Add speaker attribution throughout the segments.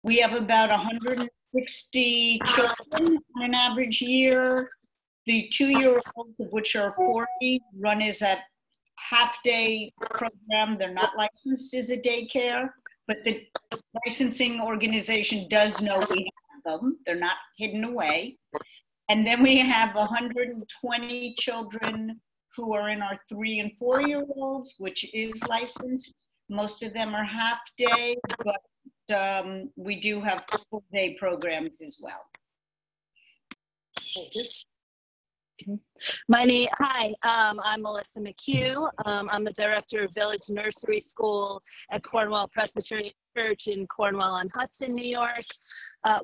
Speaker 1: We have about 160 children on an average year. The 2-year-olds, of which are 40, run as a half-day program. They're not licensed as a daycare, but the licensing organization does know we have them. They're not hidden away. And then we have 120 children who are in our 3- and 4-year-olds, which is licensed. Most of them are half-day, but we do have full-day programs as well.
Speaker 2: Hi, I'm Melissa McHugh. I'm the director of Village Nursery School at Cornwall Presbyterian Church in Cornwall-on-Hudson, New York.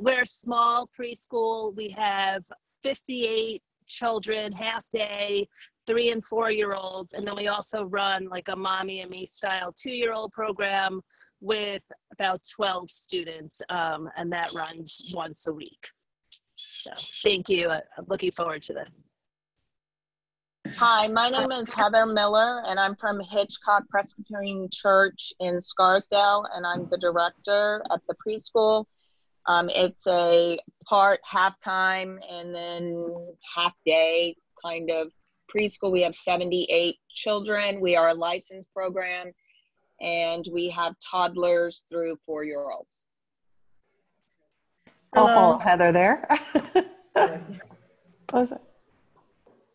Speaker 2: We're a small preschool. We have 58 children, half day, 3- and 4-year-olds, and then we also run like a Mommy and Me style 2-year-old program with about 12 students, and that runs once a week. So thank you. I'm looking forward to this.
Speaker 3: Hi, my name is Heather Miller, and I'm from Hitchcock Presbyterian Church in Scarsdale, and I'm the director at the preschool. It's a part half-time and then half-day kind of preschool. We have 78 children. We are a licensed program, and we have toddlers through 4-year-olds.
Speaker 4: Oh, Heather there. What was it?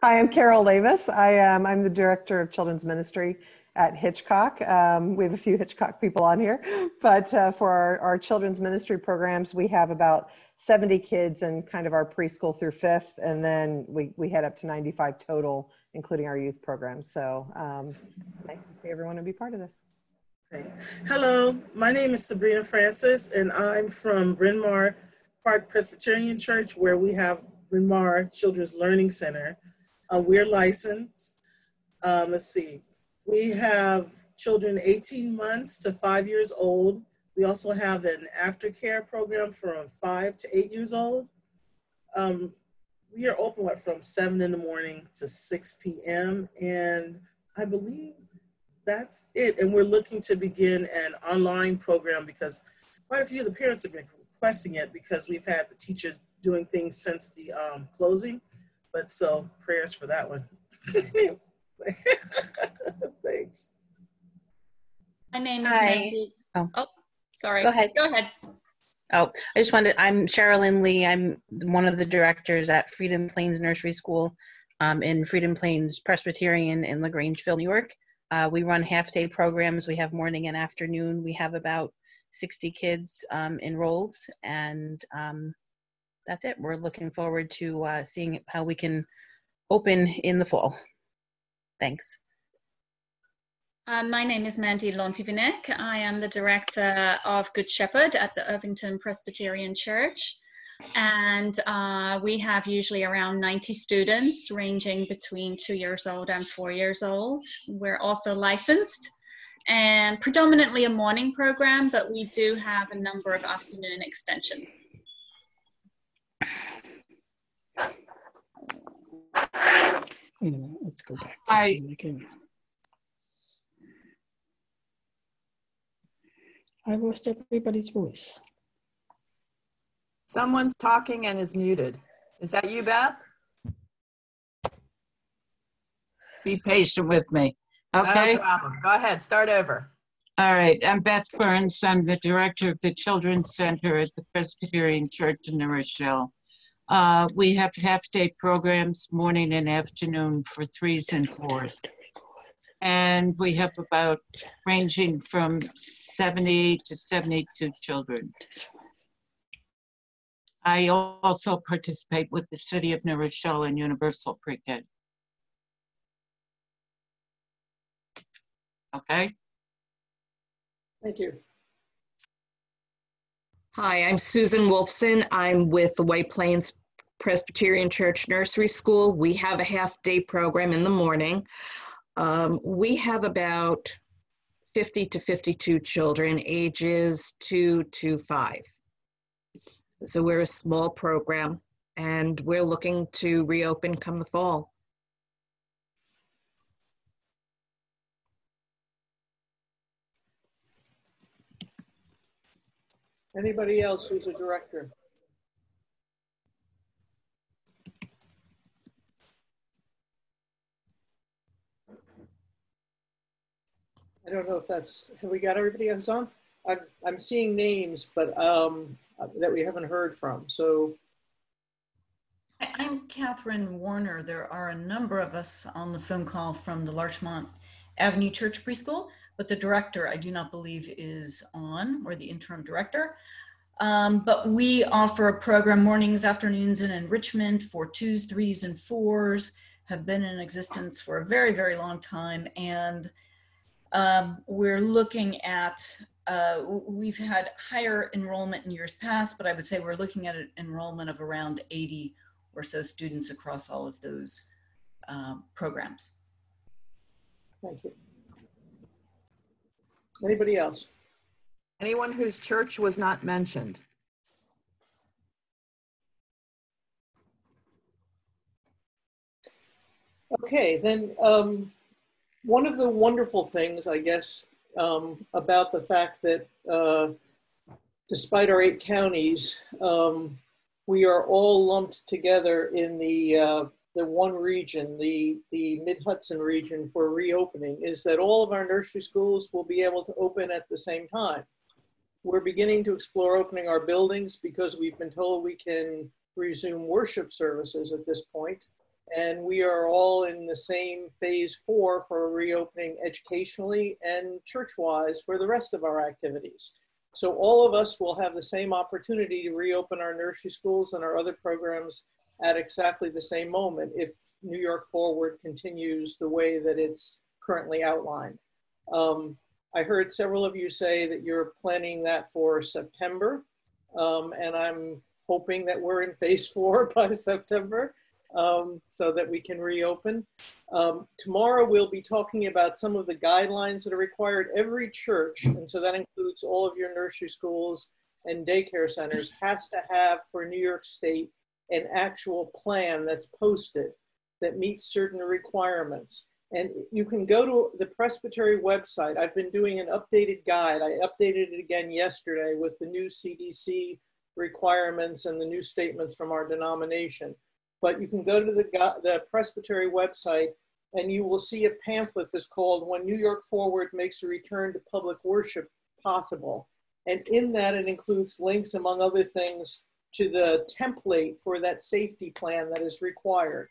Speaker 4: Hi, I'm Carol Davis. I'm the director of children's ministry at Hitchcock. We have a few Hitchcock people on here, but for our children's ministry programs, we have about 70 kids in kind of our preschool through 5th, and then we head up to 95 total, including our youth programs. So nice to see everyone and be part of this.
Speaker 5: Okay. Hello, my name is Sabrina Francis, and I'm from Bryn Mawr Park Presbyterian Church, where we have Bryn Mawr Children's Learning Center. We're licensed. Let's see. We have children 18 months to 5 years old. We also have an aftercare program from 5 to 8 years old. We are open from 7 in the morning to 6 p.m. And I believe that's it. And we're looking to begin an online program because quite a few of the parents have been requesting it because we've had the teachers doing things since the closing. But so prayers for that one. Thanks.
Speaker 6: My name is Mandy. Oh, sorry.
Speaker 7: Go ahead.
Speaker 6: Go ahead.
Speaker 7: Oh, I just wanted, I'm Cherilyn Lee. I'm one of the directors at Freedom Plains Nursery School in Freedom Plains Presbyterian in LaGrangeville, New York. We run half-day programs. We have morning and afternoon. We have about 60 kids enrolled, and that's it. We're looking forward to seeing how we can open in the fall. Thanks.
Speaker 6: My name is Mandy Lontivinek. I am the director of Good Shepherd at the Irvington Presbyterian Church. And we have usually around 90 students ranging between 2 years old and 4 years old. We're also licensed and predominantly a morning program, but we do have a number of afternoon extensions.
Speaker 8: Let's go back to again. I lost everybody's voice.
Speaker 9: Someone's talking and is muted. Is that you, Beth?
Speaker 10: Be patient with me. Okay.
Speaker 9: No problem. Go ahead. Start over.
Speaker 10: All right. I'm Beth Burns. I'm the director of the Children's Center at the Presbyterian Church in New Rochelle. We have half-day programs, morning and afternoon, for 3s and 4s. And we have about ranging from 70 to 72 children. I also participate with the City of New Rochelle in Universal Pre-K. Okay.
Speaker 8: Thank you.
Speaker 11: Hi, I'm Susan Wolfson. I'm with the White Plains Presbyterian Church Nursery School. We have a half-day program in the morning. We have about 50 to 52 children, ages 2 to 5. So we're a small program, and we're looking to reopen come the fall.
Speaker 12: Anybody else who's a director? I don't know if that's, have we got everybody else on? I'm seeing names, but that we haven't heard from, so.
Speaker 13: I'm Catherine Warner. There are a number of us on the phone call from the Larchmont Avenue Church Preschool, but the director I do not believe is on, or the interim director. But we offer a program mornings, afternoons, and enrichment for 2s, 3s, and 4s, have been in existence for a very, very long time. And we're looking at, we've had higher enrollment in years past, but I would say we're looking at an enrollment of around 80 or so students across all of those programs.
Speaker 12: Thank you. Anybody else?
Speaker 9: Anyone whose church was not mentioned?
Speaker 12: Okay, then one of the wonderful things, I guess, about the fact that despite our 8 counties, we are all lumped together in the one region, the Mid-Hudson region for reopening, is that all of our nursery schools will be able to open at the same time. We're beginning to explore opening our buildings because we've been told we can resume worship services at this point. And we are all in the same phase 4 for reopening educationally and church-wise for the rest of our activities. So all of us will have the same opportunity to reopen our nursery schools and our other programs at exactly the same moment if New York Forward continues the way that it's currently outlined. I heard several of you say that you're planning that for September, and I'm hoping that we're in phase 4 by September so that we can reopen. Tomorrow we'll be talking about some of the guidelines that are required. Every church, and so that includes all of your nursery schools and daycare centers, has to have for New York State an actual plan that's posted that meets certain requirements. And you can go to the Presbytery website. I've been doing an updated guide. I updated it again yesterday with the new CDC requirements and the new statements from our denomination. But you can go to the Presbytery website and you will see a pamphlet that's called When New York Forward Makes a Return to Public Worship Possible. And in that, it includes links, among other things, to the template for that safety plan that is required.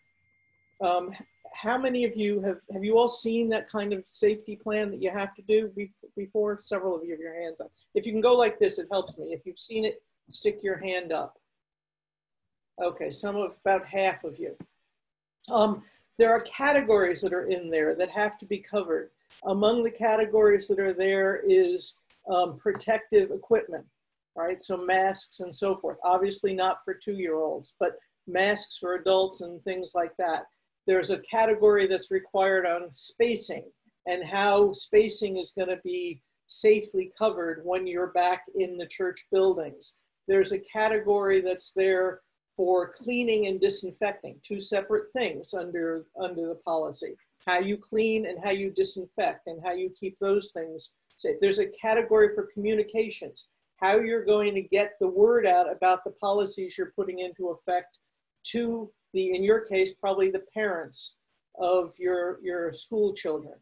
Speaker 12: How many of you have you all seen that kind of safety plan that you have to do before? Several of you have your hands up. If you can go like this, it helps me. If you've seen it, stick your hand up. Okay, about half of you. There are categories that are in there that have to be covered. Among the categories that are there is protective equipment, right? So masks and so forth. Obviously not for 2-year-olds, but masks for adults and things like that. There's a category that's required on spacing and how spacing is going to be safely covered when you're back in the church buildings. There's a category that's there for cleaning and disinfecting, 2 separate things under the policy. How you clean and how you disinfect and how you keep those things safe. There's a category for communications, how you're going to get the word out about the policies you're putting into effect to in your case, probably the parents of your school children.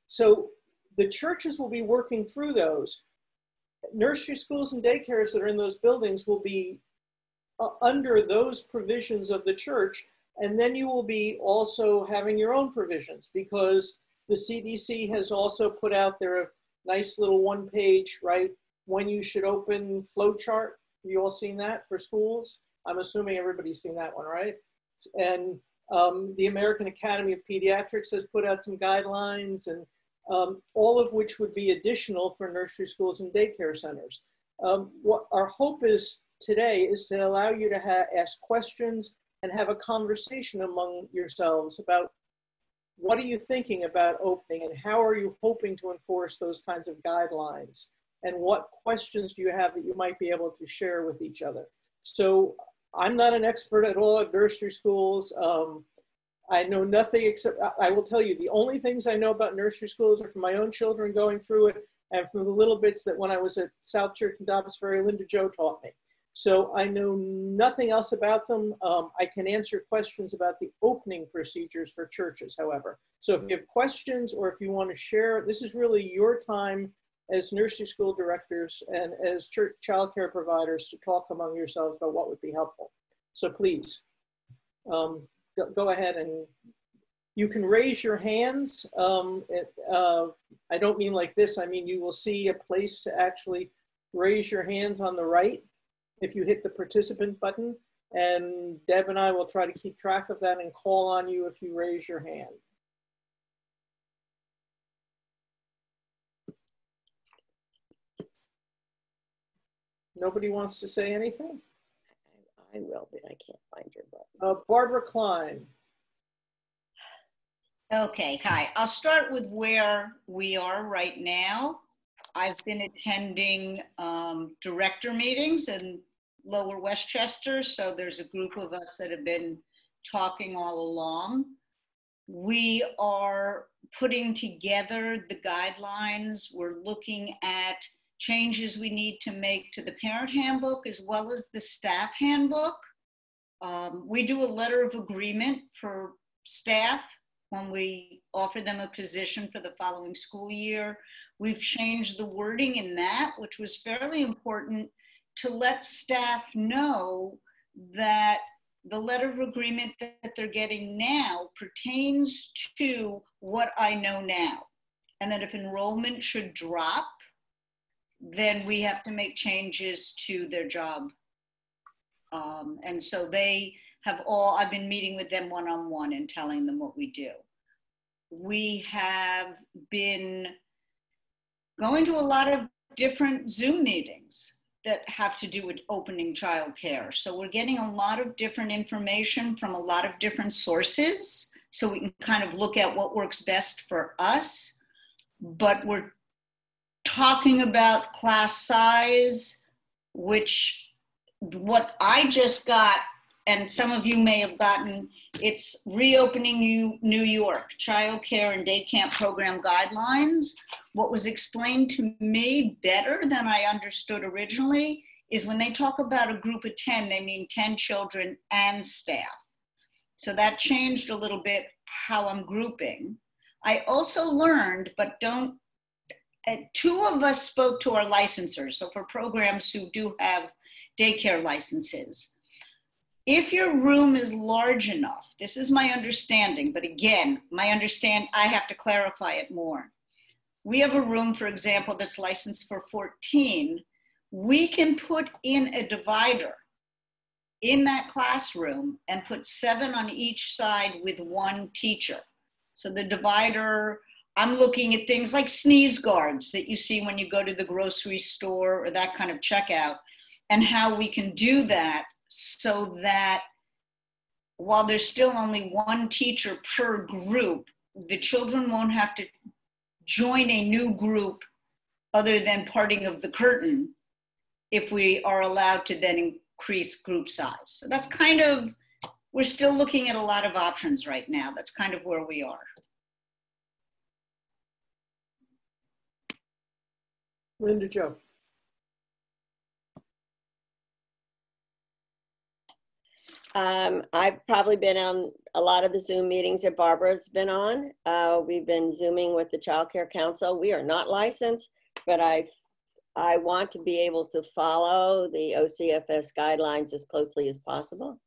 Speaker 12: So the churches will be working through those. Nursery schools and daycares that are in those buildings will be under those provisions of the church, and then you will be also having your own provisions because the CDC has also put out their nice little 1-page, right, when you should open flow chart. Have you all seen that for schools? I'm assuming everybody's seen that one, right? And the American Academy of Pediatrics has put out some guidelines, and all of which would be additional for nursery schools and daycare centers. What our hope is today is to allow you to ask questions and have a conversation among yourselves about what are you thinking about opening and how are you hoping to enforce those kinds of guidelines, and what questions do you have that you might be able to share with each other. So I'm not an expert at all at nursery schools. I know nothing except, I will tell you, the only things I know about nursery schools are from my own children going through it and from the little bits that when I was at South Church in Dobbs Ferry, Linda Jo taught me. So I know nothing else about them. I can answer questions about the opening procedures for churches, however. So if you have questions or if you want to share, this is really your time as nursery school directors and as church childcare providers to talk among yourselves about what would be helpful. So please, go ahead and you can raise your hands. I don't mean like this. I mean, you will see a place to actually raise your hands on the right if you hit the participant button. And Deb and I will try to keep track of that and call on you if you raise your hand. Nobody wants to say anything?
Speaker 14: I will, but I can't find your button.
Speaker 12: Barbara Klein.
Speaker 1: Okay, hi. I'll start with where we are right now. I've been attending director meetings in Lower Westchester, so there's a group of us that have been talking all along. We are putting together the guidelines. We're looking at changes we need to make to the parent handbook as well as the staff handbook. We do a letter of agreement for staff when we offer them a position for the following school year. We've changed the wording in that, which was fairly important to let staff know that the letter of agreement that they're getting now pertains to what I know now. And that if enrollment should drop, then we have to make changes to their job. And so they have all, I've been meeting with them one-on-one and telling them what we do. We have been going to a lot of different Zoom meetings that have to do with opening childcare. So we're getting a lot of different information from a lot of different sources, so we can kind of look at what works best for us. But we're talking about class size, which what I just got, and some of you may have gotten, it's Reopening New York, Child Care and Day Camp Program Guidelines. What was explained to me better than I understood originally is when they talk about a group of 10, they mean 10 children and staff. So that changed a little bit how I'm grouping. I also learned, but two of us spoke to our licensors, so for programs who do have daycare licenses. If your room is large enough, this is my understanding, but again, I have to clarify it more. We have a room, for example, that's licensed for 14. We can put in a divider in that classroom and put 7 on each side with 1 teacher. So the divider, I'm looking at things like sneeze guards that you see when you go to the grocery store or that kind of checkout, and how we can do that so that while there's still only 1 teacher per group, the children won't have to join a new group other than parting of the curtain if we are allowed to then increase group size. So that's kind of, we're still looking at a lot of options right now. That's kind of where we are.
Speaker 12: Linda Jo.
Speaker 14: I've probably been on a lot of the Zoom meetings that Barbara's been on. We've been Zooming with the Child Care Council. We are not licensed, but I want to be able to follow the OCFS guidelines as closely as possible.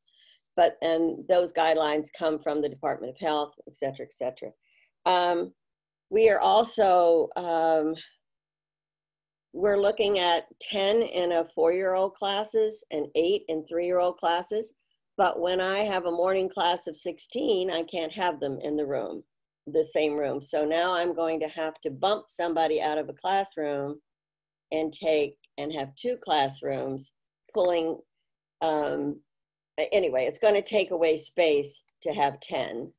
Speaker 14: And those guidelines come from the Department of Health, et cetera, et cetera. We are also, we're looking at 10 in a 4-year-old classes and 8 in 3-year-old classes. But when I have a morning class of 16, I can't have them in the same room. So now I'm going to have to bump somebody out of a classroom and have 2 classrooms pulling, anyway, it's going to take away space to have 10.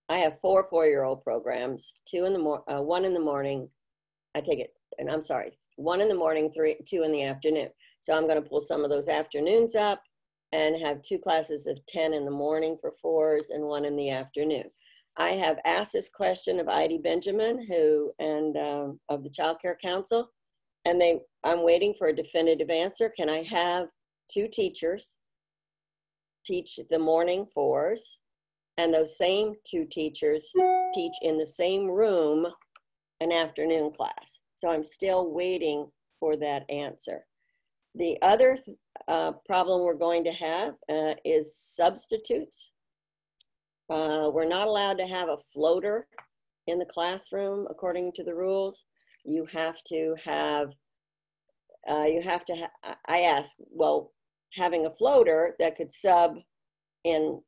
Speaker 14: I have 4 4-year-old programs, 1 in the morning, I take it, and I'm sorry, 1 in the morning, 2 in the afternoon. So I'm going to pull some of those afternoons up and have 2 classes of 10 in the morning for 4s and 1 in the afternoon. I have asked this question of Heidi Benjamin, of the Child Care Council, and I'm waiting for a definitive answer. Can I have 2 teachers teach the morning 4s, and those same 2 teachers teach in the same room an afternoon class? So I'm still waiting for that answer. The other problem we're going to have is substitutes. We're not allowed to have a floater in the classroom according to the rules. You have to have, I asked, well, having a floater that could sub in,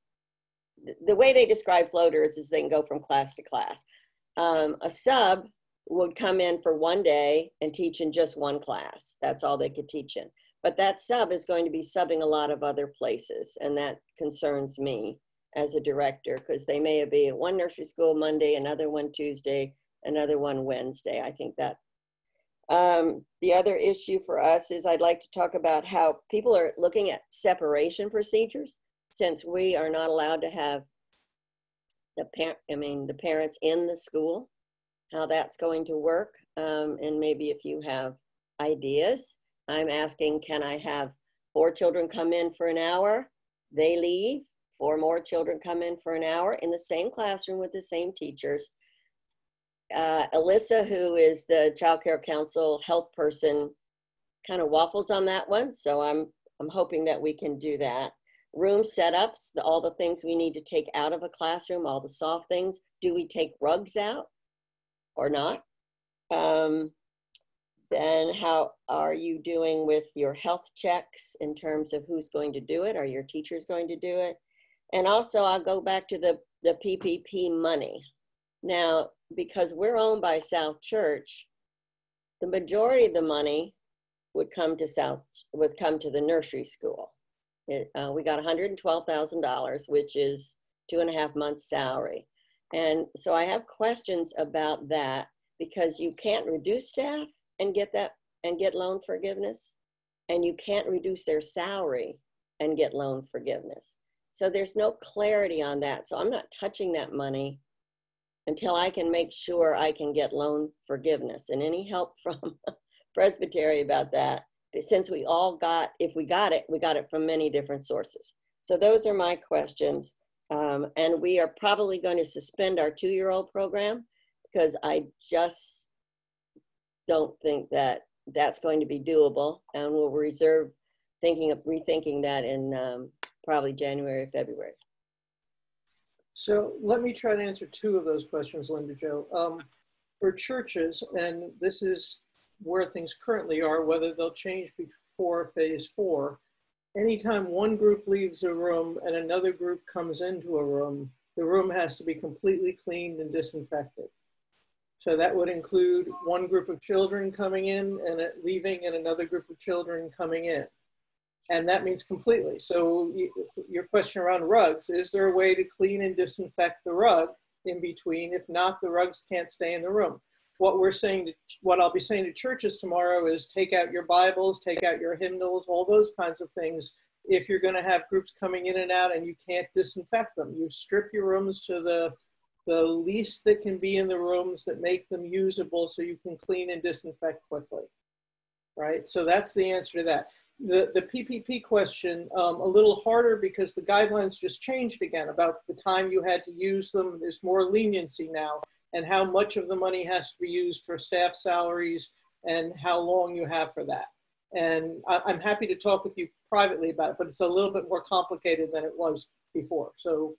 Speaker 14: the way they describe floaters is they can go from class to class. A sub would come in for one day and teach in just one class. That's all they could teach in. But that sub is going to be subbing a lot of other places, and that concerns me as a director, because they may be at one nursery school Monday, another one Tuesday, another one Wednesday. I think that the other issue for us is I'd like to talk about how people are looking at separation procedures, since we are not allowed to have the parents in the school, how that's going to work. And maybe if you have ideas, I'm asking, can I have 4 children come in for an hour, they leave, 4 more children come in for an hour in the same classroom with the same teachers. Alyssa, who is the Child Care Council health person, kind of waffles on that one. So I'm hoping that we can do that. Room setups, all the things we need to take out of a classroom, all the soft things. Do we take rugs out or not? Then how are you doing with your health checks in terms of who's going to do it? Are your teachers going to do it? And also I'll go back to the PPP money. Now, because we're owned by South Church, the majority of the money would come to the nursery school. We got $112,000, which is 2.5 months' salary. And so I have questions about that, because you can't reduce staff and get loan forgiveness, and you can't reduce their salary and get loan forgiveness. So there's no clarity on that. So I'm not touching that money until I can make sure I can get loan forgiveness. And any help from Presbytery about that, since we all got, if we got it from many different sources. So those are my questions. And we are probably going to suspend our 2-year-old program, because I just don't think that that's going to be doable. And we'll reserve rethinking that in probably January or February.
Speaker 12: So let me try to answer 2 of those questions, Linda Jo. For churches, and this is where things currently are, whether they'll change before phase 4, anytime one group leaves a room and another group comes into a room, the room has to be completely cleaned and disinfected. So that would include one group of children coming in and leaving, and another group of children coming in. And that means completely. So your question around rugs, is there a way to clean and disinfect the rug in between? If not, the rugs can't stay in the room. What I'll be saying to churches tomorrow is take out your Bibles, take out your hymnals, all those kinds of things. If you're going to have groups coming in and out and you can't disinfect them, you strip your rooms to the least that can be in the rooms that make them usable, so you can clean and disinfect quickly, right? So that's the answer to that. The PPP question, a little harder, because the guidelines just changed again about the time you had to use them. There's more leniency now, and how much of the money has to be used for staff salaries and how long you have for that. And I'm happy to talk with you privately about it, but it's a little bit more complicated than it was before. So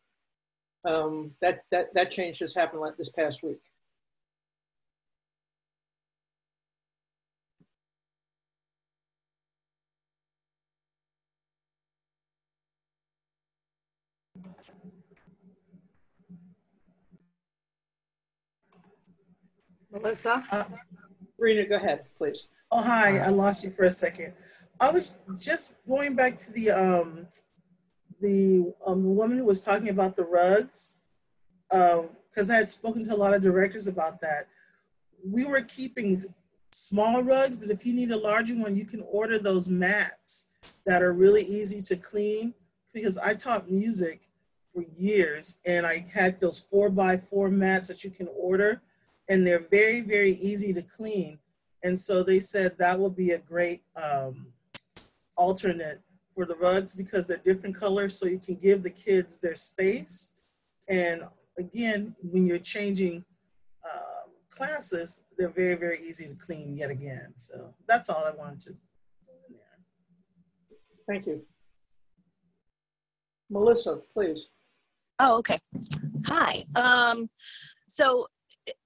Speaker 12: that change just happened like this past week.
Speaker 9: Melissa?
Speaker 12: Sabrina, go ahead, please.
Speaker 5: Oh, hi, I lost you for a second. I was just going back to the woman who was talking about the rugs, because I had spoken to a lot of directors about that. We were keeping small rugs, but if you need a larger one, you can order those mats that are really easy to clean, because I taught music, for years, and I had those 4x4 mats that you can order, and they're very, very easy to clean. And so they said that would be a great alternate for the rugs because they're different colors, so you can give the kids their space. And again, when you're changing classes, they're very, very easy to clean yet again. So that's all I wanted to do in there.
Speaker 12: Thank you. Melissa, please.
Speaker 2: Oh, okay. Hi. So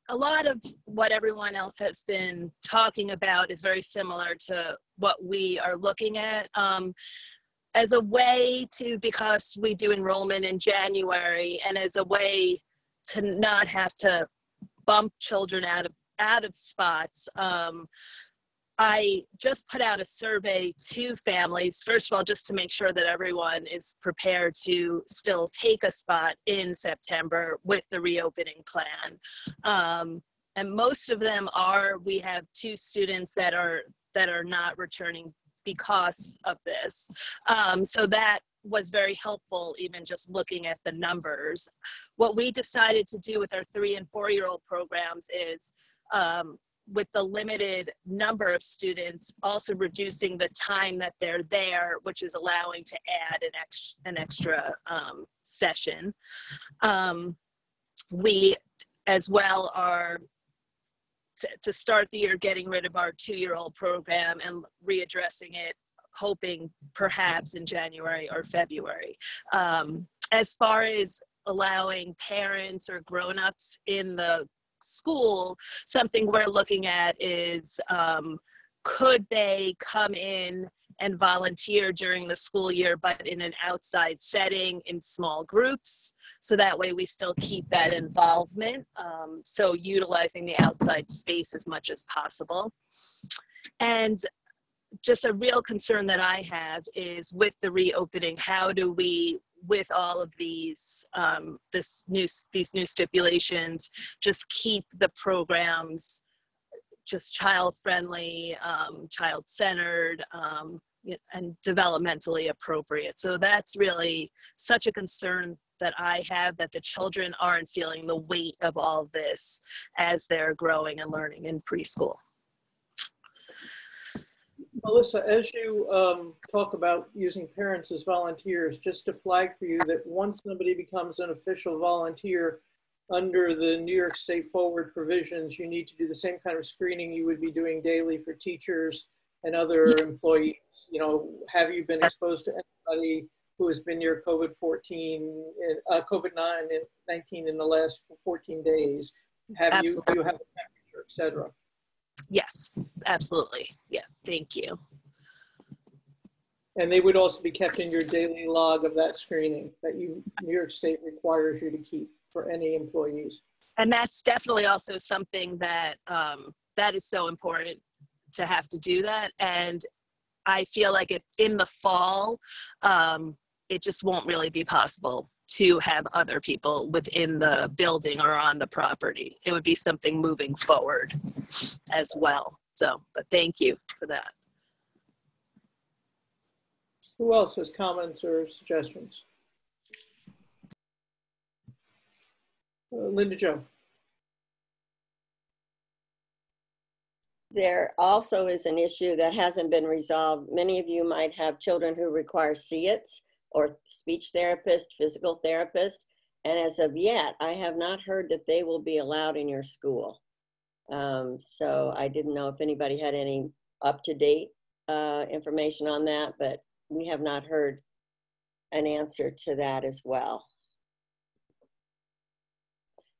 Speaker 2: a lot of what everyone else has been talking about is very similar to what we are looking at. As a way to, because we do enrollment in January, and as a way to not have to bump children out of spots, I just put out a survey to families, first of all, just to make sure that everyone is prepared to still take a spot in September with the reopening plan. And most of them are, we have 2 students that are not returning because of this. So that was very helpful, even just looking at the numbers. What we decided to do with our 3- and 4-year-old programs is, with the limited number of students, also reducing the time that they're there, which is allowing to add an extra session. We as well are, to start the year, getting rid of our 2-year-old program and readdressing it, hoping perhaps in January or February. As far as allowing parents or grown-ups in the school, something we're looking at is, could they come in and volunteer during the school year, but in an outside setting in small groups? So that way we still keep that involvement. So utilizing the outside space as much as possible. And just a real concern that I have is with the reopening, how do we, with all of these these new stipulations, just keep the programs just child-friendly, child-centered, and developmentally appropriate. So that's really such a concern that I have, that the children aren't feeling the weight of all this as they're growing and learning in preschool.
Speaker 12: Melissa, as you talk about using parents as volunteers, just to flag for you that once somebody becomes an official volunteer under the New York State Forward provisions, you need to do the same kind of screening you would be doing daily for teachers and other employees. You know, have you been exposed to anybody who has been near COVID-19 in the last 14 days? Have you, do you have a temperature, et cetera?
Speaker 2: Yes, absolutely. Yeah, thank you.
Speaker 12: And they would also be kept in your daily log of that screening that New York State requires you to keep for any employees.
Speaker 2: And that's definitely also something that that is so important to have to do that. And I feel like in the fall, it just won't really be possible to have other people within the building or on the property. It would be something moving forward as well. So, but thank you for that.
Speaker 12: Who else has comments or suggestions? Linda Jo.
Speaker 14: There also is an issue that hasn't been resolved. Many of you might have children who require SEATs or speech therapist, physical therapist, and as of yet, I have not heard that they will be allowed in your school. So I didn't know if anybody had any up-to-date information on that, but we have not heard an answer to that as well.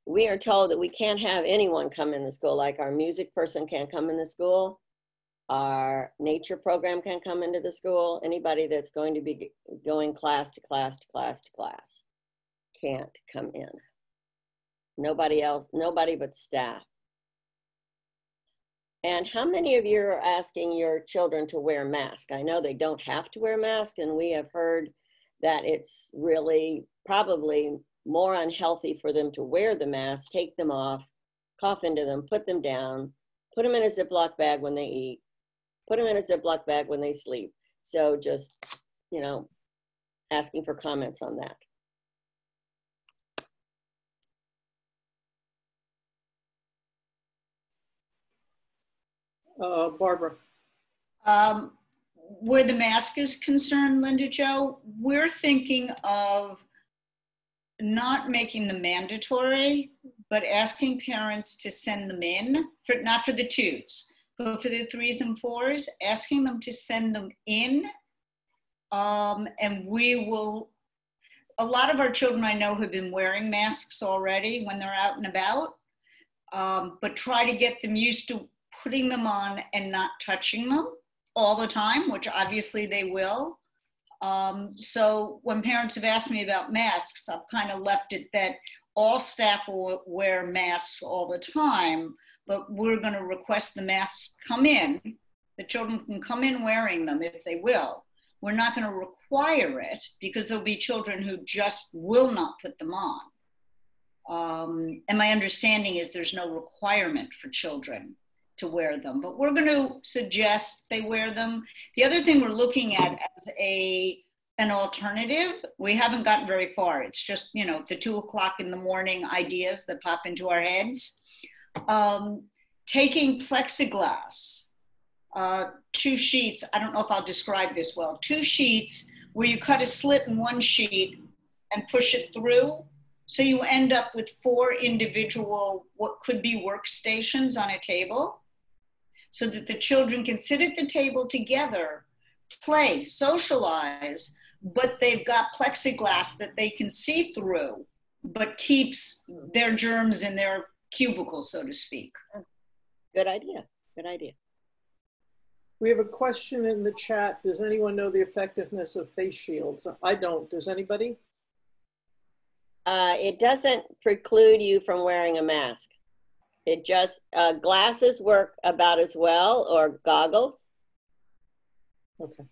Speaker 14: We are told that we can't have anyone come in the school, like our music person can't come in the school, our nature program can't come into the school, anybody that's going to be going class to class to class to class can't come in. Nobody else, nobody but staff. And how many of you are asking your children to wear masks? I know they don't have to wear masks, and we have heard that it's really probably more unhealthy for them to wear the mask, take them off, cough into them, put them down, put them in a Ziploc bag when they eat, put them in a Ziploc bag when they sleep. So just, you know, asking for comments on that.
Speaker 12: Barbara.
Speaker 1: Where the mask is concerned, Linda Jo, we're thinking of not making them mandatory, but asking parents to send them in, not for the 2s, but for the 3s and 4s, asking them to send them in. And we will, a lot of our children I know have been wearing masks already when they're out and about, but try to get them used to putting them on and not touching them all the time, which obviously they will. So when parents have asked me about masks, I've kind of left it that all staff will wear masks all the time, but we're going to request the masks come in. The children can come in wearing them if they will. We're not going to require it because there'll be children who just will not put them on. And my understanding is there's no requirement for children to wear them, but we're going to suggest they wear them. The other thing we're looking at as an alternative, we haven't gotten very far. It's just, you know, the 2 o'clock in the morning ideas that pop into our heads. Taking plexiglass, 2 sheets, I don't know if I'll describe this well, 2 sheets where you cut a slit in one sheet and push it through. So you end up with 4 individual, what could be workstations on a table, so that the children can sit at the table together, play, socialize, but they've got plexiglass that they can see through, but keeps their germs in their cubicle, so to speak.
Speaker 14: Good idea, good idea.
Speaker 12: We have a question in the chat. Does anyone know the effectiveness of face shields? I don't. Does anybody?
Speaker 14: It doesn't preclude you from wearing a mask. It just, glasses work about as well, or goggles.
Speaker 12: Okay.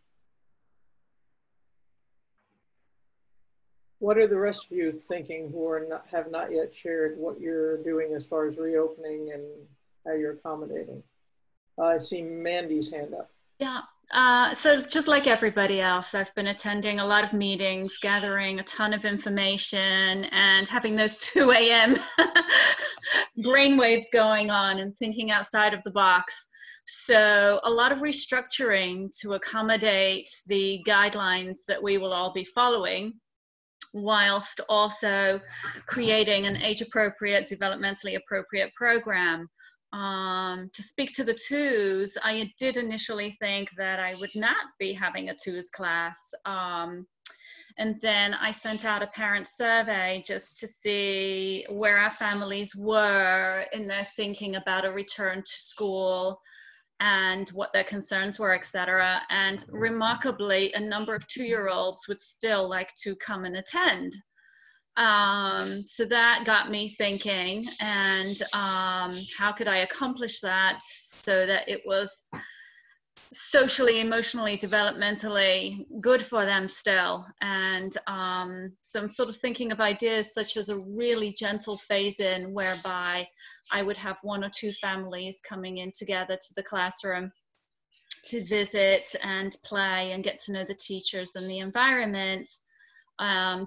Speaker 12: What are the rest of you thinking who are have not yet shared what you're doing as far as reopening and how you're accommodating? I see Mandy's hand up.
Speaker 6: Yeah, so just like everybody else, I've been attending a lot of meetings, gathering a ton of information, and having those 2 a.m. brainwaves going on and thinking outside of the box. So a lot of restructuring to accommodate the guidelines that we will all be following, whilst also creating an age-appropriate, developmentally appropriate program. To speak to the 2s, I did initially think that I would not be having a 2s class. And then I sent out a parent survey just to see where our families were in their thinking about a return to school and what their concerns were, etc. And remarkably, a number of 2-year-olds would still like to come and attend. So that got me thinking, and how could I accomplish that so that it was socially, emotionally, developmentally good for them still. And so I'm sort of thinking of ideas such as a really gentle phase-in whereby I would have 1 or 2 families coming in together to the classroom to visit and play and get to know the teachers and the environment.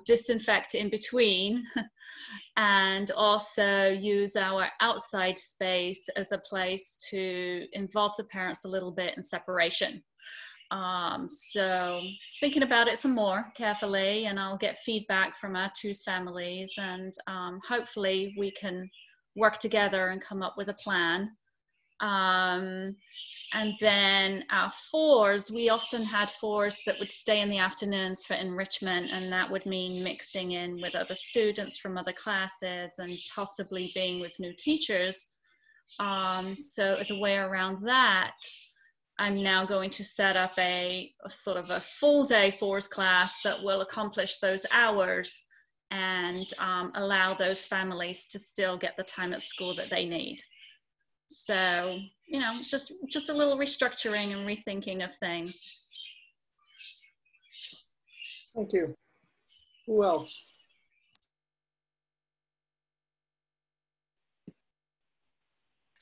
Speaker 6: Disinfect in between, and also use our outside space as a place to involve the parents a little bit in separation. So thinking about it some more carefully, and I'll get feedback from our 2s families, and hopefully we can work together and come up with a plan. And then our 4s, we often had 4s that would stay in the afternoons for enrichment, and that would mean mixing in with other students from other classes and possibly being with new teachers. So as a way around that, I'm now going to set up a sort of a full day 4s class that will accomplish those hours and allow those families to still get the time at school that they need. So, you know, just a little restructuring and rethinking of things.
Speaker 12: Thank you. Who else?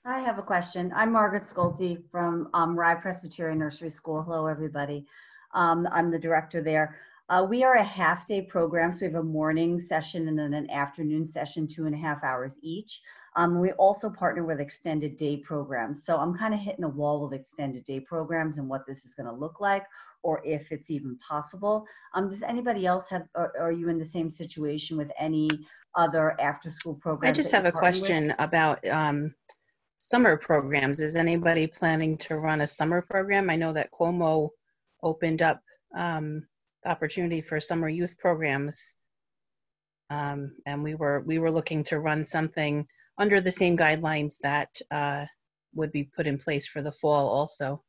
Speaker 15: I have a question. I'm Margaret Schulte from Rye Presbyterian Nursery School. Hello, everybody. I'm the director there. We are a half-day program, so we have a morning session and then an afternoon session, 2.5 hours each. We also partner with extended day programs. So I'm kind of hitting a wall with extended day programs and what this is going to look like, or if it's even possible. Does anybody else have, or are you in the same situation with any other after-school programs?
Speaker 7: I just have a question about summer programs. Is anybody planning to run a summer program? I know that Cuomo opened up the opportunity for summer youth programs, and we were looking to run something under the same guidelines that would be put in place for the fall also.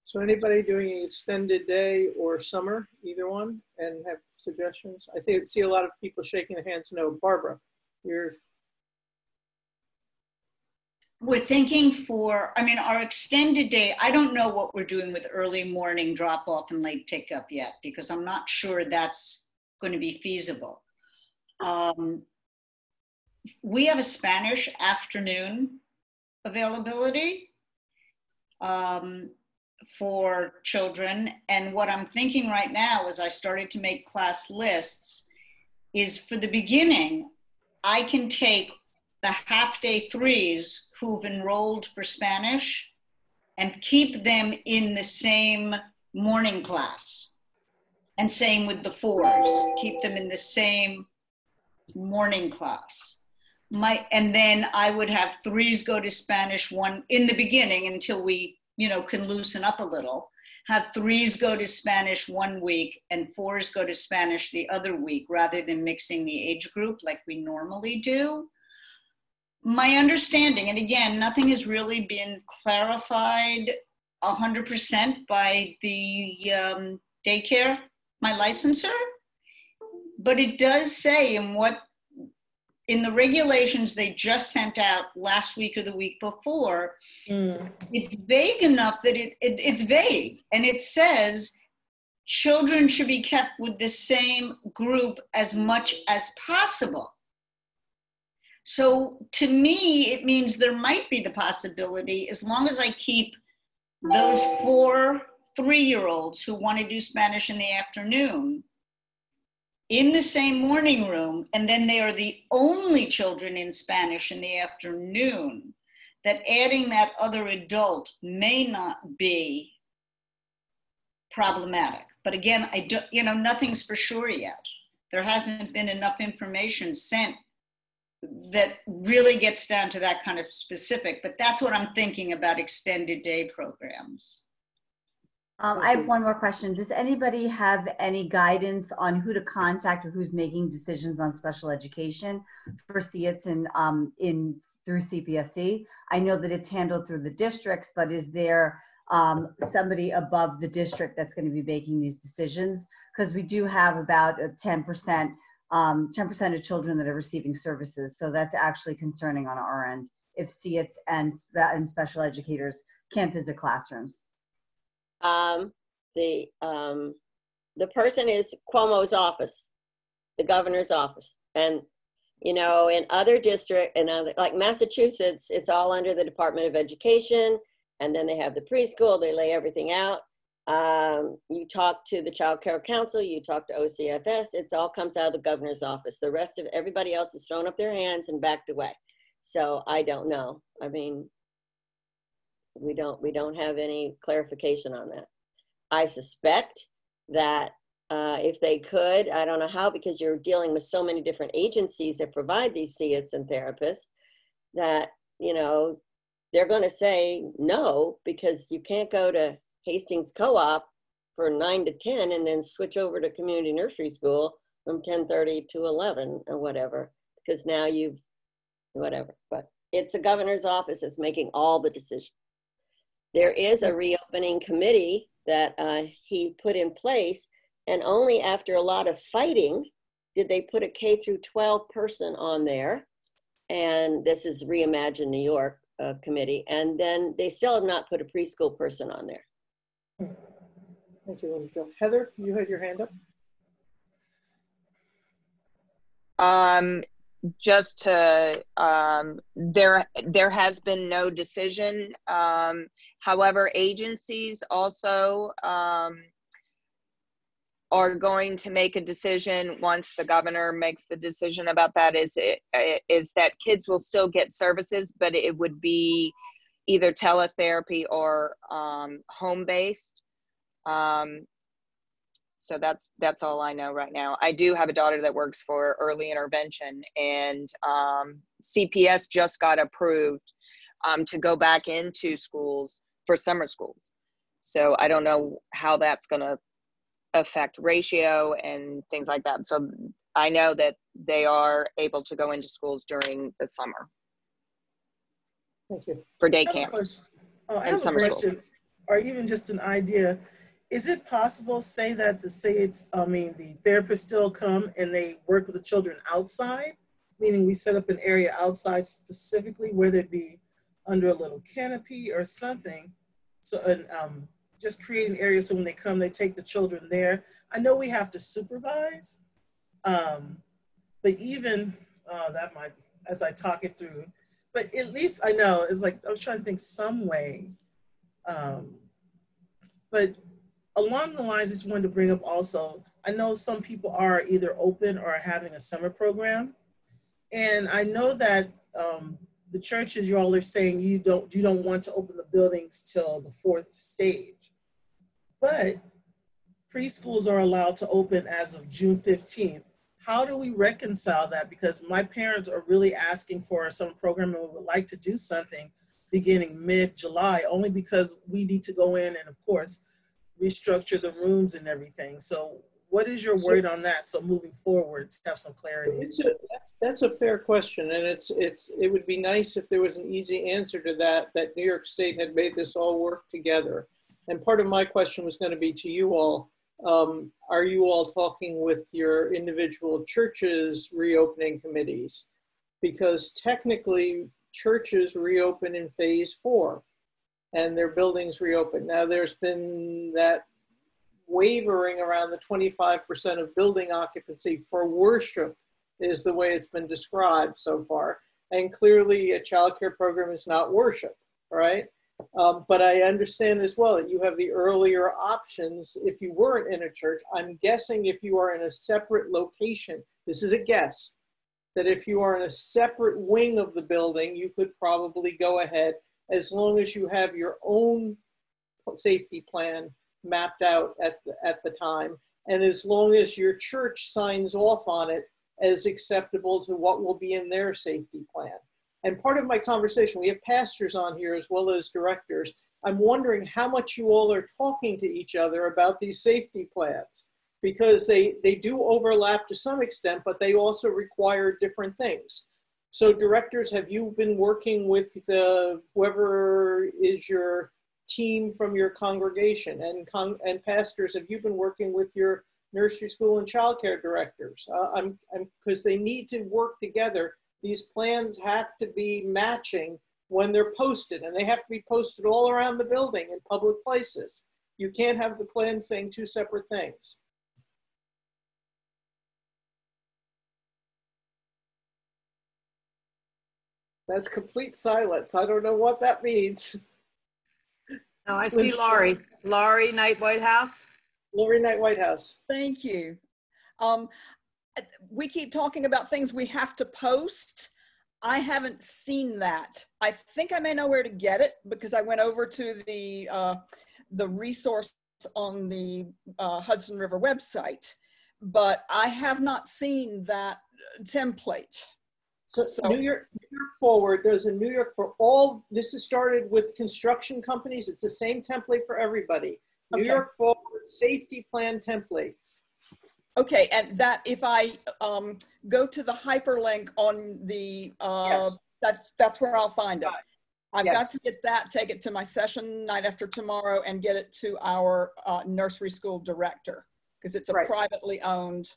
Speaker 12: So anybody doing an extended day or summer, either one, and have suggestions? I see a lot of people shaking their hands no. Barbara, yours.
Speaker 1: We're thinking for, I mean, our extended day, I don't know what we're doing with early morning drop off and late pickup yet, because I'm not sure that's going to be feasible. We have a Spanish afternoon availability for children. And what I'm thinking right now, as I started to make class lists, is for the beginning, I can take the half-day threes who've enrolled for Spanish and keep them in the same morning class. And same with the fours, keep them in the same morning class. And then I would have threes go to Spanish one in the beginning until we, can loosen up a little. Have threes go to Spanish 1 week and fours go to Spanish the other week, rather than mixing the age group like we normally do. My understanding, and again, nothing has really been clarified 100% by the daycare, my licensor, but it does say in the regulations they just sent out last week or the week before, it's vague enough that it's vague. And it says children should be kept with the same group as much as possible. So to me, it means there might be the possibility, as long as I keep those 4 3-year-olds who want to do Spanish in the afternoon in the same morning room, and then they are the only children in Spanish in the afternoon, that adding that other adult may not be problematic. But again, nothing's for sure yet. There hasn't been enough information sent that really gets down to that kind of specific, but that's what I'm thinking about extended day programs.
Speaker 15: I have one more question. Does anybody have any guidance on who to contact or who's making decisions on special education for CETs through CPSC? I know that it's handled through the districts, but is there somebody above the district that's going to be making these decisions? Because we do have about 10% of children that are receiving services. So that's actually concerning on our end if CETs and special educators can't visit classrooms.
Speaker 14: The person is Cuomo's office, the governor's office. And, in other districts, like Massachusetts, it's all under the Department of Education. And then they have the preschool, they lay everything out. You talk to the Child Care Council, you talk to OCFS, it all comes out of the governor's office. The rest of everybody else has thrown up their hands and backed away. So I don't know. I mean, we don't have any clarification on that. I suspect that if they could, I don't know how, because you're dealing with so many different agencies that provide these CETs and therapists, that, they're going to say no, because you can't go to Hastings Co-op for 9 to 10 and then switch over to community nursery school from 10:30 to 11 or whatever, because now whatever. But it's the governor's office that's making all the decisions. There is a reopening committee that he put in place, and only after a lot of fighting did they put a K through 12 person on there. And this is Reimagine New York committee. And then they still have not put a preschool person on there.
Speaker 12: Thank you, Linda Jo. Heather, you had your hand up.
Speaker 3: Just to, there has been no decision. However, agencies also are going to make a decision once the governor makes the decision about that is that kids will still get services, but it would be either teletherapy or home-based. So that's all I know right now. I do have a daughter that works for early intervention, and CPS just got approved to go back into schools for summer schools. So I don't know how that's going to affect ratio and things like that. So I know that they are able to go into schools during the summer.
Speaker 12: Thank you.
Speaker 3: For daycare.
Speaker 5: I have a question, or even just an idea. Is it possible, say that the therapists still come and they work with the children outside, meaning we set up an area outside specifically, whether it be under a little canopy or something, so just create an area so when they come, they take the children there. I know we have to supervise, but even that might, as I talk it through, but at least I know, it's like, I was trying to think some way, but along the lines, I just wanted to bring up also, I know some people are either open or having a summer program. And I know that the churches, you all are saying you don't want to open the buildings till the 4th stage. But preschools are allowed to open as of June 15th. How do we reconcile that? Because my parents are really asking for a summer program and would like to do something beginning mid-July, only because we need to go in and, of course, restructure the rooms and everything. So what is your word on that? So moving forward, to have some clarity.
Speaker 12: That's a fair question, and it would be nice if there was an easy answer to that New York State had made this all work together. And part of my question was going to be to you all. Are you all talking with your individual churches' reopening committees? Because technically, churches reopen in phase 4. And their buildings reopen. Now there's been that wavering around the 25% of building occupancy for worship is the way it's been described so far. And clearly a childcare program is not worship, right? But I understand as well that you have the earlier options if you weren't in a church. I'm guessing if you are in a separate location, this is a guess, that if you are in a separate wing of the building, you could probably go ahead as long as you have your own safety plan mapped out at the time, and as long as your church signs off on it as acceptable to what will be in their safety plan. And part of my conversation, we have pastors on here as well as directors. I'm wondering how much you all are talking to each other about these safety plans, because they do overlap to some extent, but they also require different things. So directors, have you been working with whoever is your team from your congregation? And pastors, have you been working with your nursery school and childcare directors? Because they need to work together. These plans have to be matching when they're posted, and they have to be posted all around the building in public places. You can't have the plans saying two separate things. That's complete silence. I don't know what that means.
Speaker 9: No, I see Laurie. Laurie Knight Whitehouse.
Speaker 12: Laurie Knight Whitehouse.
Speaker 16: Thank you. We keep talking about things we have to post. I haven't seen that. I think I may know where to get it because I went over to the resource on the Hudson River website, but I have not seen that template.
Speaker 12: So New York Forward, there's a New York for all, this is started with construction companies. It's the same template for everybody. New York Forward safety plan template.
Speaker 16: Okay, and that if I go to the hyperlink on the, that's where I'll find it. I've got to get that, take it to my session night after tomorrow and get it to our nursery school director because it's a privately owned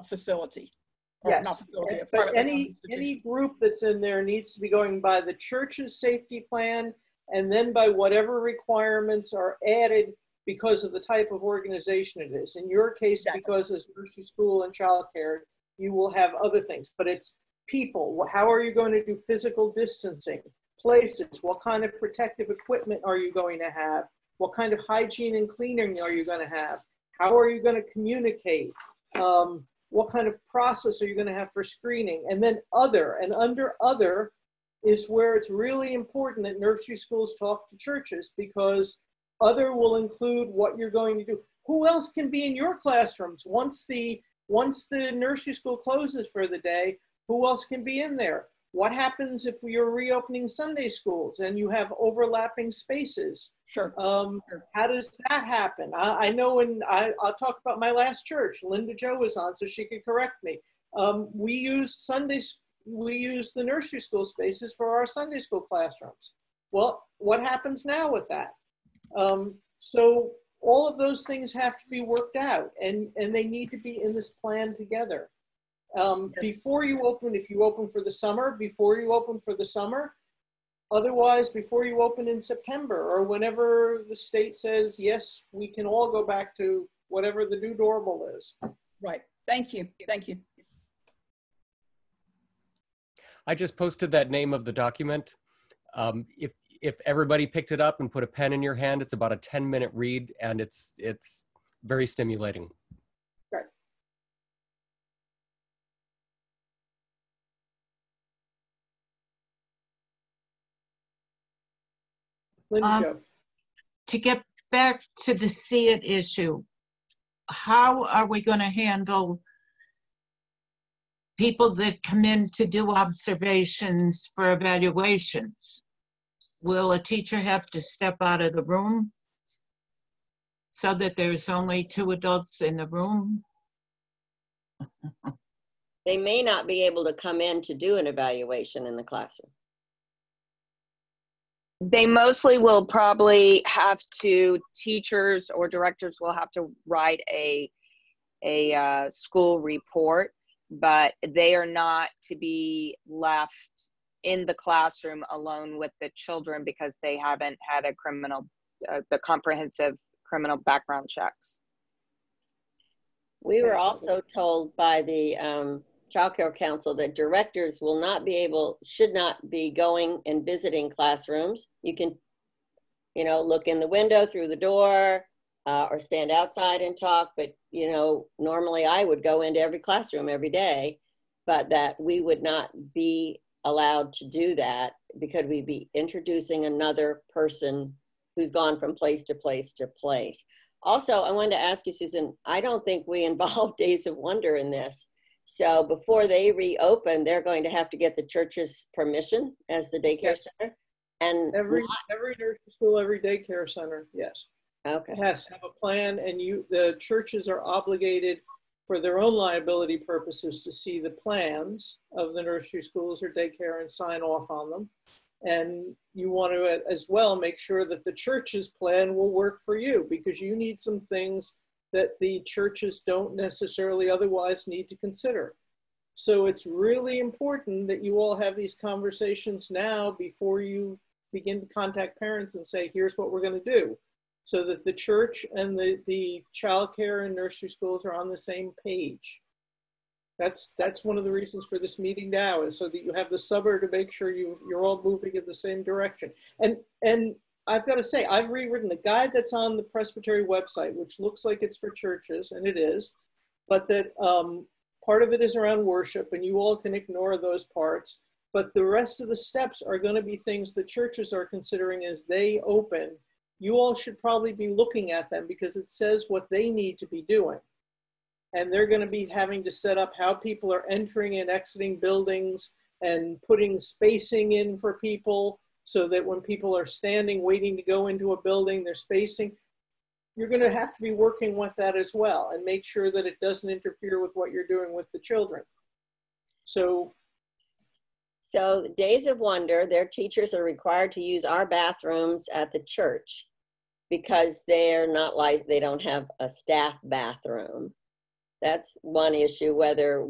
Speaker 16: facility.
Speaker 12: Yes, but any group that's in there needs to be going by the church's safety plan and then by whatever requirements are added because of the type of organization it is. In your case, because it's nursery school and childcare, you will have other things, but it's people. How are you going to do physical distancing? Places, what kind of protective equipment are you going to have? What kind of hygiene and cleaning are you going to have? How are you going to communicate? What kind of process are you going to have for screening? And then other, and under other is where it's really important that nursery schools talk to churches, because other will include what you're going to do. Who else can be in your classrooms? Once the nursery school closes for the day, who else can be in there? What happens if you're reopening Sunday schools and you have overlapping spaces?
Speaker 16: Sure.
Speaker 12: How does that happen? I know I'll talk about my last church. Linda Jo was on, so she could correct me. We used the nursery school spaces for our Sunday school classrooms. Well, what happens now with that? So all of those things have to be worked out, and they need to be in this plan together. Before you open, if you open for the summer, before you open for the summer, otherwise before you open in September or whenever the state says, yes, we can all go back to whatever the new normal is.
Speaker 16: Right. Thank you. Thank you.
Speaker 17: I just posted that name of the document. If everybody picked it up and put a pen in your hand, it's about a 10-minute read, and it's very stimulating.
Speaker 12: Right.
Speaker 10: To get back to the see it issue, how are we going to handle people that come in to do observations for evaluations? Will a teacher have to step out of the room so that there's only 2 adults in the room?
Speaker 14: They may not be able to come in to do an evaluation in the classroom.
Speaker 3: They mostly will probably have to, teachers or directors will have to write a school report, but they are not to be left in the classroom alone with the children because they haven't had a the comprehensive criminal background checks.
Speaker 14: We were also told by the Child Care Council that directors should not be going and visiting classrooms. You can, look in the window through the door or stand outside and talk, but, normally I would go into every classroom every day, but that we would not be allowed to do that because we'd be introducing another person who's gone from place to place to place. Also, I wanted to ask you, Susan, I don't think we involve Days of Wonder in this. So before they reopen, they're going to have to get the church's permission as the daycare center. And
Speaker 12: every nursery school, every daycare center, yes.
Speaker 14: Okay.
Speaker 12: It has to have a plan, and the churches are obligated for their own liability purposes to see the plans of the nursery schools or daycare and sign off on them. And you want to as well make sure that the church's plan will work for you, because you need some things that the churches don't necessarily otherwise need to consider. So it's really important that you all have these conversations now before you begin to contact parents and say, here's what we're going to do, so that the church and the child care and nursery schools are on the same page. That's one of the reasons for this meeting now, is so that you have the suburb to make sure you're all moving in the same direction. And I've got to say, I've rewritten the guide that's on the Presbytery website, which looks like it's for churches, and it is, but that part of it is around worship, and you all can ignore those parts. But the rest of the steps are going to be things that churches are considering as they open. You all should probably be looking at them because it says what they need to be doing. And they're going to be having to set up how people are entering and exiting buildings and putting spacing in for people, so that when people are standing, waiting to go into a building, they're spacing. You're going to have to be working with that as well and make sure that it doesn't interfere with what you're doing with the children. So
Speaker 14: Days of Wonder, their teachers are required to use our bathrooms at the church because they don't have a staff bathroom. That's one issue, whether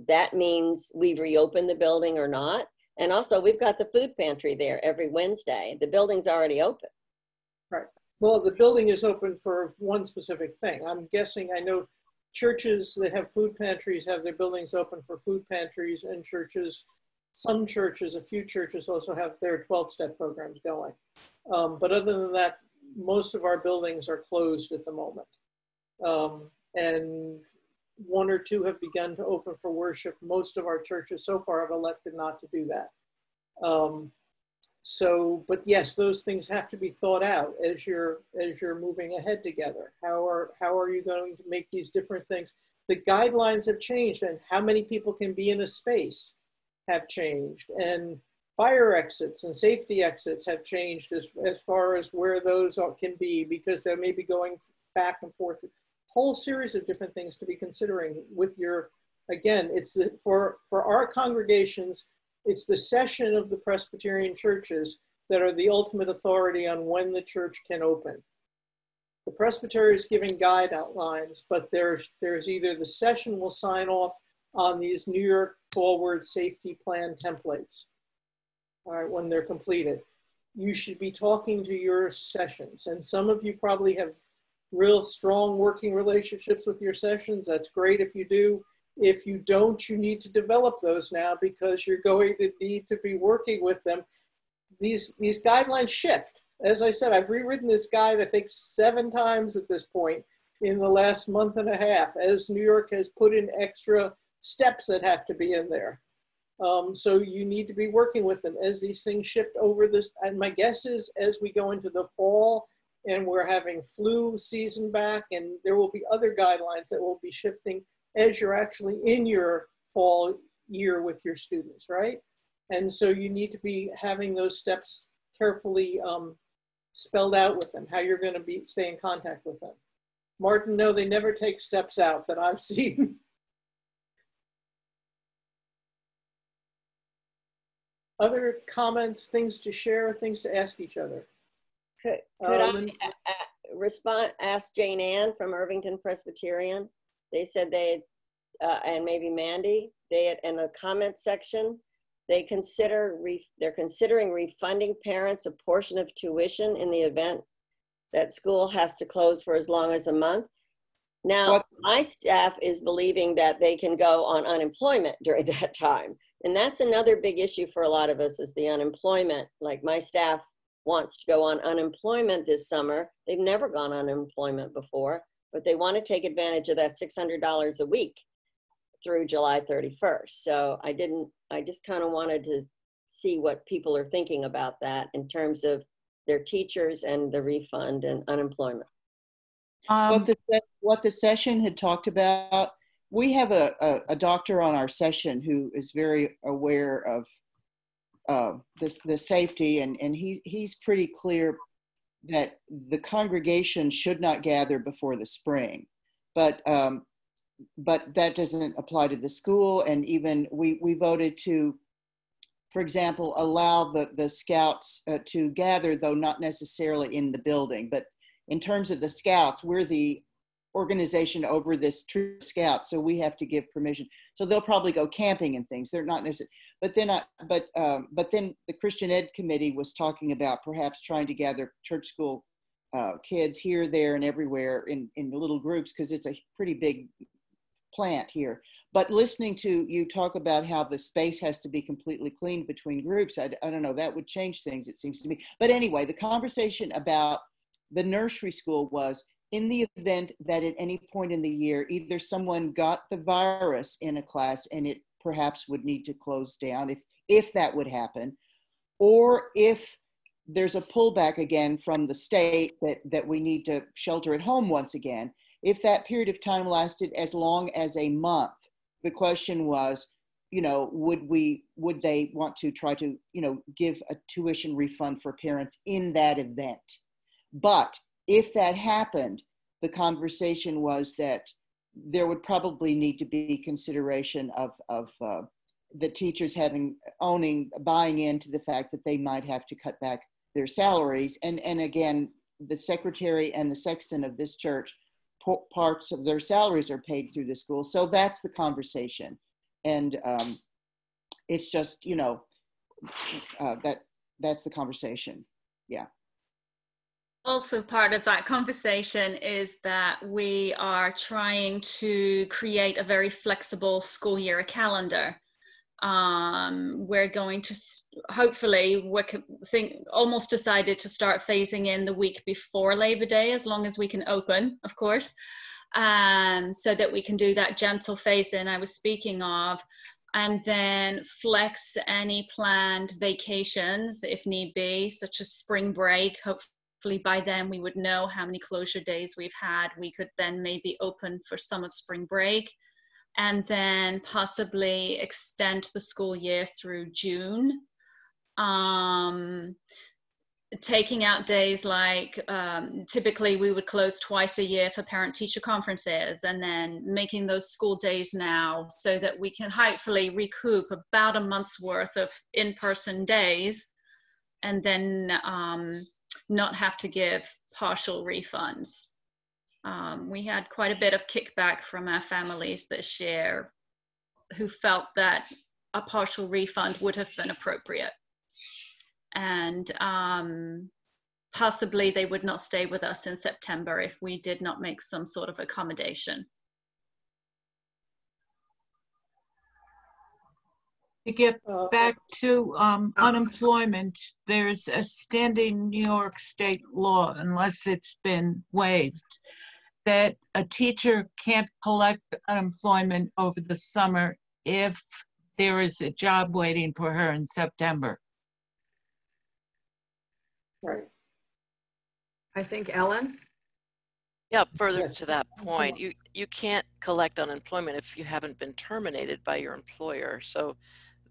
Speaker 14: that means we've reopened the building or not. And also, we've got the food pantry there every Wednesday. The building's already open.
Speaker 12: Right. Well, the building is open for one specific thing. I'm guessing, I know churches that have food pantries have their buildings open for food pantries, and churches, some churches, a few churches also have their 12-step programs going. But other than that, most of our buildings are closed at the moment. and one or two have begun to open for worship. Most of our churches so far have elected not to do that. But yes, those things have to be thought out as you're moving ahead together. How are you going to make these different things? The guidelines have changed, and how many people can be in a space have changed, and fire exits and safety exits have changed as far as where those can be, because they may be going back and forth. Whole series of different things to be considering with your, again, it's for our congregations, it's the session of the Presbyterian churches that are the ultimate authority on when the church can open. The presbytery is giving guide outlines, but there's either the session will sign off on these New York forward safety plan templates, all right, when they're completed. You should be talking to your sessions, and some of you probably have real strong working relationships with your sessions. That's great if you do. If you don't, you need to develop those now, because you're going to need to be working with them. These guidelines shift. As I said, I've rewritten this guide, I think 7 times at this point in the last month and a half, as New York has put in extra steps that have to be in there. So you need to be working with them as these things shift over this. And my guess is as we go into the fall and we're having flu season back, and there will be other guidelines that will be shifting as you're actually in your fall year with your students, right? And so you need to be having those steps carefully spelled out with them, how you're going to stay in contact with them. Martin, no, they never take steps out that I've seen. Other comments, things to share, things to ask each other?
Speaker 14: Could I ask Jane Ann from Irvington Presbyterian? They said they had, and maybe Mandy, they had in the comment section, they're considering refunding parents a portion of tuition in the event that school has to close for as long as a month. Now, my staff is believing that they can go on unemployment during that time. And that's another big issue for a lot of us, is the unemployment. Like my staff wants to go on unemployment this summer. They've never gone on unemployment before, but they want to take advantage of that $600 a week through July 31st. So I just kind of wanted to see what people are thinking about that in terms of their teachers and the refund and unemployment.
Speaker 18: What the session had talked about, we have a doctor on our session who is very aware of the safety, and he's pretty clear that the congregation should not gather before the spring, but that doesn't apply to the school. And even we voted to, for example, allow the scouts to gather, though not necessarily in the building. But in terms of the scouts, we're the organization over this troop of scouts, so we have to give permission. So they'll probably go camping and things. They're not necessarily. But then the Christian Ed Committee was talking about perhaps trying to gather church school kids here, there, and everywhere in little groups, because it's a pretty big plant here. But listening to you talk about how the space has to be completely cleaned between groups, I don't know, that would change things, it seems to me. But anyway, the conversation about the nursery school was, in the event that at any point in the year, either someone got the virus in a class and it perhaps would need to close down, if that would happen, or if there's a pullback again from the state that we need to shelter at home once again, if that period of time lasted as long as a month, the question was, would they want to try to, give a tuition refund for parents in that event? But if that happened, the conversation was that there would probably need to be consideration of the teachers buying into the fact that they might have to cut back their salaries. And again, the secretary and the sexton of this church, parts of their salaries are paid through the school. So that's the conversation. And it's just, that's the conversation. Yeah.
Speaker 6: Also part of that conversation is that we are trying to create a very flexible school year calendar. We're going to, hopefully, almost decided to start phasing in the week before Labor Day, as long as we can open, of course. so that we can do that gentle phase-in I was speaking of, and then flex any planned vacations if need be, such as spring break. Hopefully by then we would know how many closure days we've had. We could then maybe open for some of spring break, and then possibly extend the school year through June. Taking out days like typically we would close twice a year for parent-teacher conferences, and then making those school days now so that we can hopefully recoup about a month's worth of in-person days, and then not have to give partial refunds. We had quite a bit of kickback from our families this year who felt that a partial refund would have been appropriate. And possibly they would not stay with us in September if we did not make some sort of accommodation.
Speaker 10: To get back to unemployment, there's a standing New York state law, unless it's been waived, that a teacher can't collect unemployment over the summer if there is a job waiting for her in September.
Speaker 12: Right.
Speaker 9: I think Ellen?
Speaker 19: Yeah, further to that point, you can't collect unemployment if you haven't been terminated by your employer. So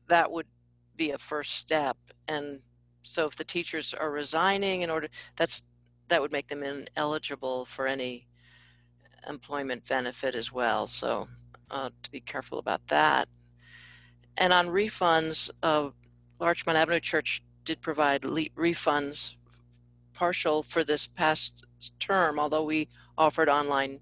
Speaker 19: that would be a first step. And so if the teachers are resigning in order, that would make them ineligible for any employment benefit as well. So to be careful about that. And on refunds, Larchmont Avenue Church did provide refunds partial for this past term, although we offered online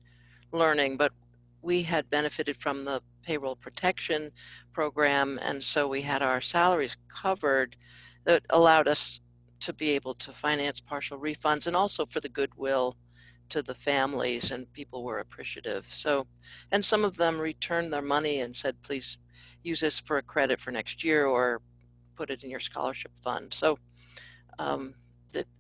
Speaker 19: learning, but we had benefited from the payroll protection program, and so we had our salaries covered that allowed us to be able to finance partial refunds, and also for the goodwill to the families, and people were appreciative. So, and some of them returned their money and said, please use this for a credit for next year or put it in your scholarship fund. So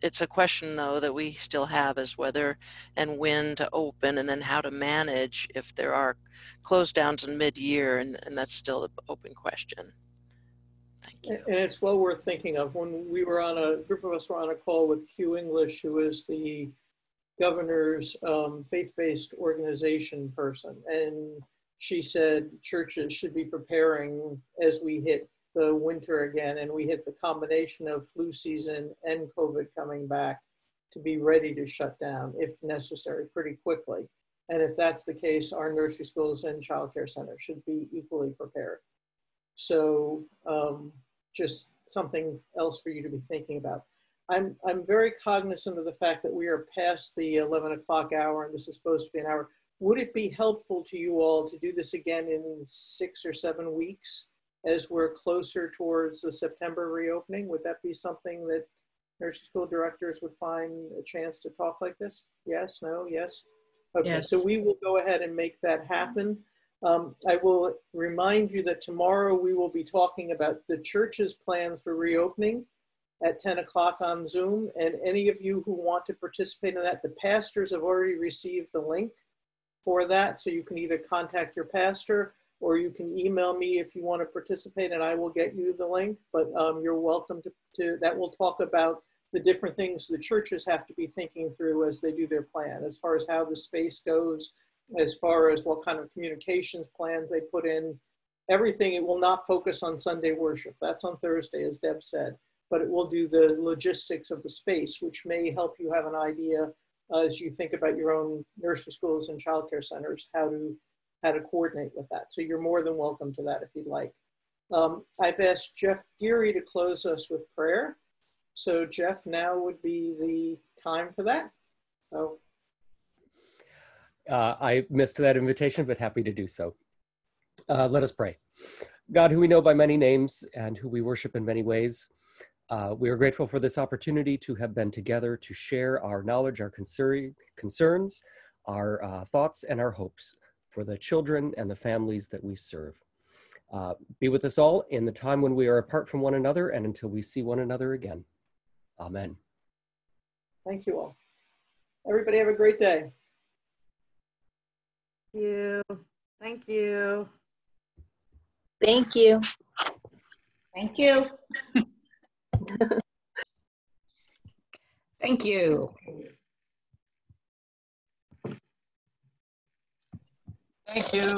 Speaker 19: it's a question, though, that we still have, is whether and when to open, and then how to manage if there are close downs in mid-year, and that's still an open question. Thank you.
Speaker 12: And it's well worth thinking of. When we were on a group of us were on a call with Q English, who is the governor's faith-based organization person, and she said churches should be preparing as we hit the winter again, and we hit the combination of flu season and COVID coming back, to be ready to shut down if necessary pretty quickly. And if that's the case, our nursery schools and childcare centers should be equally prepared. So just something else for you to be thinking about. I'm very cognizant of the fact that we are past the 11 o'clock hour, and this is supposed to be an hour. Would it be helpful to you all to do this again in 6 or 7 weeks, as we're closer towards the September reopening? Would that be something that nursery school directors would find a chance to talk like this? Yes, no, yes? Okay, yes. So we will go ahead and make that happen. I will remind you that tomorrow we will be talking about the church's plan for reopening at 10 o'clock on Zoom. And any of you who want to participate in that, the pastors have already received the link for that. So you can either contact your pastor, or you can email me if you want to participate, and I will get you the link. But you're welcome to that. We'll talk about the different things the churches have to be thinking through as they do their plan, as far as how the space goes, as far as what kind of communications plans they put in, everything. It will not focus on Sunday worship. That's on Thursday, as Deb said, but it will do the logistics of the space, which may help you have an idea as you think about your own nursery schools and childcare centers, how to coordinate with that. So you're more than welcome to that if you'd like. I've asked Jeff Geary to close us with prayer. So Jeff, now would be the time for that. So.
Speaker 17: I missed that invitation, but happy to do so. Let us pray. God, who we know by many names and who we worship in many ways, we are grateful for this opportunity to have been together to share our knowledge, our concerns, our thoughts, and our hopes for the children and the families that we serve. Be with us all in the time when we are apart from one another and until we see one another again. Amen.
Speaker 12: Thank you all. Everybody have a great day.
Speaker 9: you. Thank you.
Speaker 3: Thank you.
Speaker 1: Thank you.
Speaker 11: Thank you.
Speaker 10: Thank you.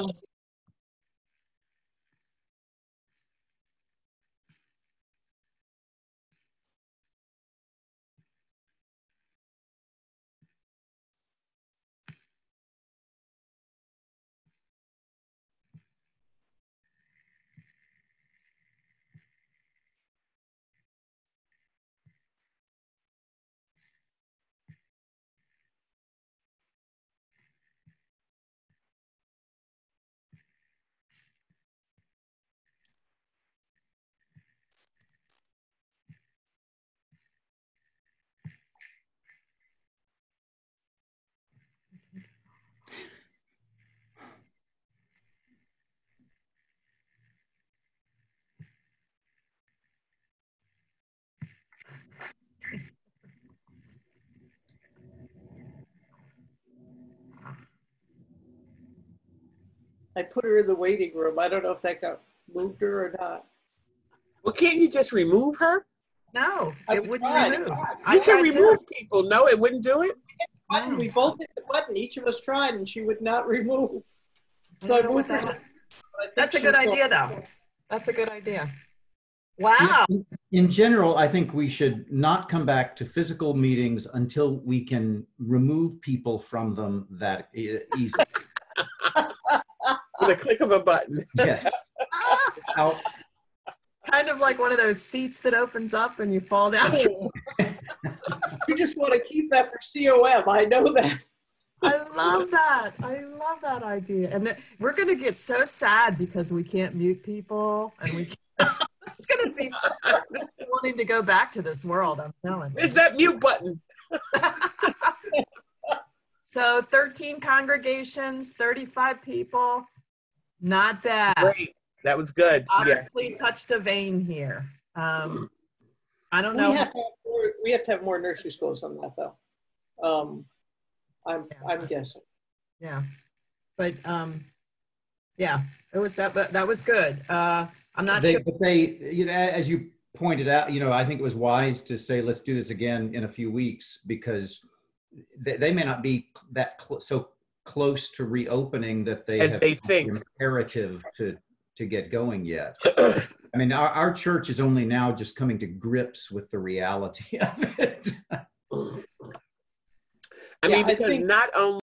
Speaker 12: I put her in the waiting room. I don't know if that got moved her or not.
Speaker 20: Well, can't you just remove her?
Speaker 9: No, it wouldn't remove.
Speaker 20: You can remove people. No, it wouldn't do it.
Speaker 12: Button. We both hit the button. Each of us tried, and she would not remove. So I moved her.
Speaker 9: That's a good idea, though. That's a good idea. Wow.
Speaker 21: In general, I think we should not come back to physical meetings until we can remove people from them that easily.
Speaker 20: With a click of a button.
Speaker 21: Yes. Out.
Speaker 9: Kind of like one of those seats that opens up and you fall down.
Speaker 12: You just want to keep that for COM. I know that.
Speaker 9: I love that. I love that idea. And we're going to get so sad because we can't mute people. And we can't. It's going to be wanting to go back to this world, I'm telling you.
Speaker 20: Where's that mute button?
Speaker 9: So 13 congregations, 35 people. Not bad.
Speaker 20: Great. That was good.
Speaker 9: Obviously touched a vein here. I don't know.
Speaker 12: We have to have more nursery schools on that, though. I'm guessing.
Speaker 9: Yeah, but yeah, it was that was good. I'm not sure.
Speaker 21: But they, as you pointed out, I think it was wise to say, let's do this again in a few weeks, because they may not be that so close to reopening that they have
Speaker 20: they think
Speaker 21: imperative to get going yet. I mean, our church is only now just coming to grips with the reality of it.
Speaker 20: I mean, because not only